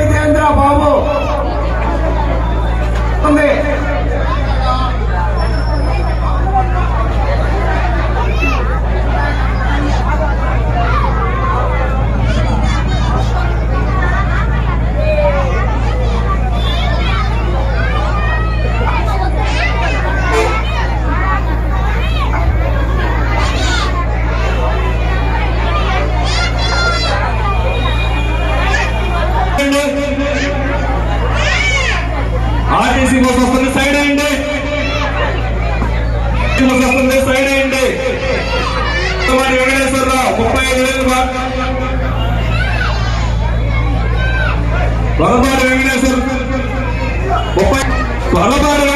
ఇదేంద్ర బాబు RTC bus వస్తుంది, side అయ్యండి. Bus వస్తుంది, సైడ్ అయ్యండి. వెంకటేశ్వరరావు 35,000. వరదారి వెంకటేశ్వర 30.